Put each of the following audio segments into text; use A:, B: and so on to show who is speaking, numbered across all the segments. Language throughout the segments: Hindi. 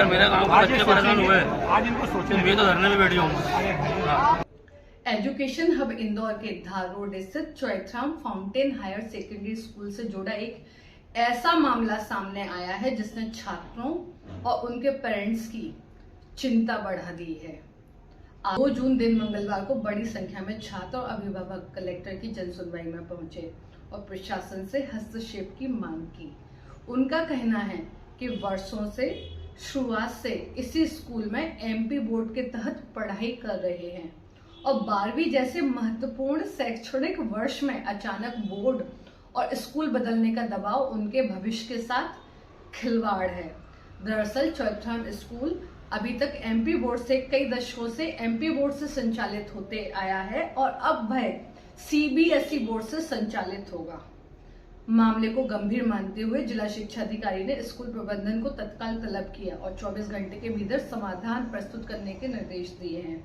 A: मेरे गांव के बच्चे परेशान हुए, आज इनको सोचे मैं तो धरने में बैठी हूँ।
B: एजुकेशन हब इंदौर के धार रोड स्थित Choithram fountain higher secondary school से जुड़ा एक ऐसा मामला सामने आया है जिसने छात्रों और उनके पेरेंट्स की चिंता बढ़ा दी है। 2 जून दिन मंगलवार को बड़ी संख्या में छात्र और अभिभावक कलेक्टर की जनसुनवाई में पहुंचे और प्रशासन से हस्तक्षेप की मांग की। उनका कहना है कि वर्षों से शुरुआत से इसी स्कूल में एमपी बोर्ड के तहत पढ़ाई कर रहे हैं और 12वीं जैसे महत्वपूर्ण शैक्षणिक वर्ष में अचानक बोर्ड और स्कूल बदलने का दबाव उनके भविष्य के साथ खिलवाड़ है। दरअसल चौथराम स्कूल अभी तक एमपी बोर्ड से कई दशकों से एमपी बोर्ड से संचालित होते आया है और अब वह सीबीएसई बोर्ड से संचालित होगा। मामले को गंभीर मानते हुए जिला शिक्षा अधिकारी ने स्कूल प्रबंधन को तत्काल तलब किया और 24 घंटे के भीतर समाधान प्रस्तुत करने के निर्देश दिए हैं।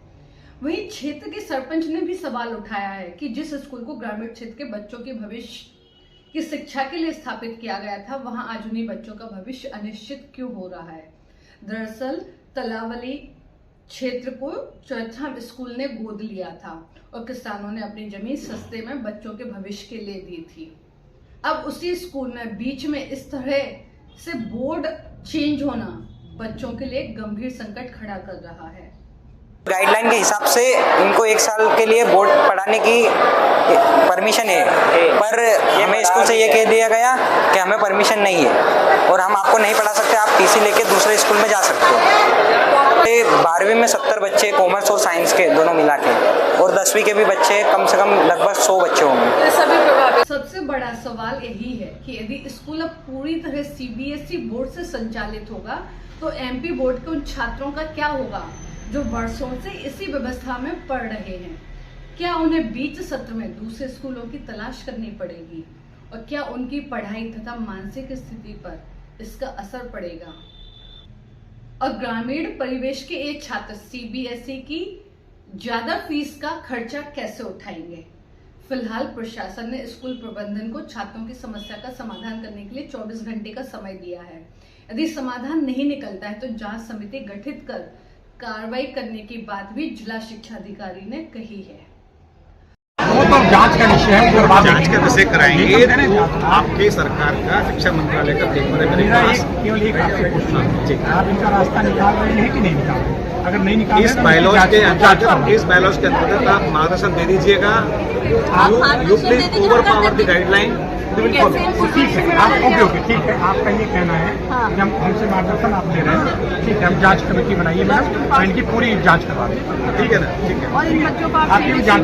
B: वहीं क्षेत्र के सरपंच ने भी सवाल उठाया है कि जिस स्कूल को ग्रामीण क्षेत्र के बच्चों के भविष्य की शिक्षा के लिए स्थापित किया गया था, वहां आज उन्हीं बच्चों का भविष्य अनिश्चित क्यों हो रहा है। दरअसल तलावली क्षेत्र को चौथराम स्कूल ने गोद लिया था और किसानों ने अपनी जमीन सस्ते में बच्चों के भविष्य के लिए दी थी। अब उसी स्कूल में बीच में इस तरह से बोर्ड चेंज होना बच्चों के लिए गंभीर संकट खड़ा कर रहा है।
C: गाइडलाइन के हिसाब से इनको 1 साल के लिए बोर्ड पढ़ाने की परमिशन है, पर हमें स्कूल से ये कह दिया गया कि हमें परमिशन नहीं है और हम आपको नहीं पढ़ा सकते, आप टीसी लेके दूसरे स्कूल में जा सकते हो। 12वीं में 70 बच्चे कॉमर्स और साइंस के दोनों मिला के और 10वीं के भी बच्चे कम से कम लगभग 100 बच्चे होंगे।
B: सबसे बड़ा सवाल यही है कि यदि स्कूल अब पूरी तरह सीबीएसई बोर्ड से संचालित होगा तो एमपी बोर्ड के उन छात्रों का क्या होगा जो वर्षों से इसी व्यवस्था में पढ़ रहे हैं। क्या उन्हें बीच सत्र में दूसरे स्कूलों की तलाश करनी पड़ेगी और क्या उनकी पढ़ाई तथा मानसिक स्थिति पर इसका असर पड़ेगा और ग्रामीण परिवेश के ये छात्र सीबीएसई की ज्यादा फीस का खर्चा कैसे उठाएंगे। फिलहाल प्रशासन ने स्कूल प्रबंधन को छात्रों की समस्या का समाधान करने के लिए 24 घंटे का समय दिया है। यदि समाधान नहीं निकलता है तो जांच समिति गठित कर कार्रवाई करने की बात भी जिला शिक्षा अधिकारी ने कही है।
D: वो तो जांच का विषय है,
E: जांच का विषय कराएंगे तो आपके सरकार का शिक्षा मंत्रालय का पेपर है मेरे पास।
D: केवल एक आपसे पूछना है, आप इनका रास्ता निकाल रहे हैं कि नहीं निकाल रहे? अगर नहीं निकाल
E: इस बायलॉज के अंतर्गत आप मार्गदर्शन दे दीजिएगा। You please over power the guideline.
D: ठीक है, आप ओके ठीक है, आपका ये कहना है कि हम हमसे मार्गदर्शन आप ले रहे हैं, ठीक है, हम जांच कमेटी बनाइए मैडम और इनकी पूरी जांच करवा दें।
E: ठीक है ना, ठीक है।
F: और इन बच्चों को
D: आपकी भी जांच,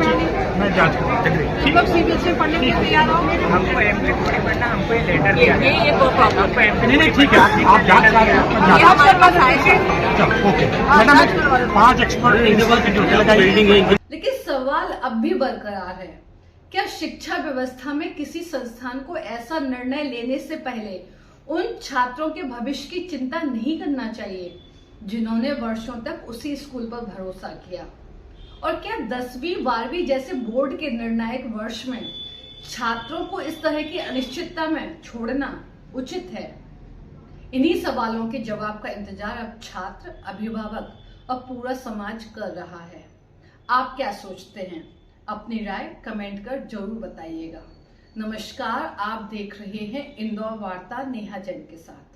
D: मैं जांच करूँगा।
F: ठीक है, सीबीएसई पढ़ने के लिए तैयार हो।
G: हमको एमपी थोड़ी पढ़ना, हमको ये लेटर दिया है।
F: ये प्रॉब्लम
D: नहीं ठीक है, आप जांच करा रहे हैं,
F: ये हमारे पास आए
D: चलो ओके मैडम, 5 एक्सपर्ट।
B: लेकिन सवाल अब भी बरकरार है, क्या शिक्षा व्यवस्था में किसी संस्थान को ऐसा निर्णय लेने से पहले उन छात्रों के भविष्य की चिंता नहीं करना चाहिए जिन्होंने वर्षों तक उसी स्कूल पर भरोसा किया। और क्या 10वीं 12वीं जैसे बोर्ड के निर्णायक वर्ष में छात्रों को इस तरह की अनिश्चितता में छोड़ना उचित है। इन्हीं सवालों के जवाब का इंतजार अब छात्र, अभिभावक और पूरा समाज कर रहा है। आप क्या सोचते हैं? अपनी राय कमेंट कर जरूर बताइएगा। नमस्कार, आप देख रहे हैं इंदौर वार्ता नेहा जैन के साथ।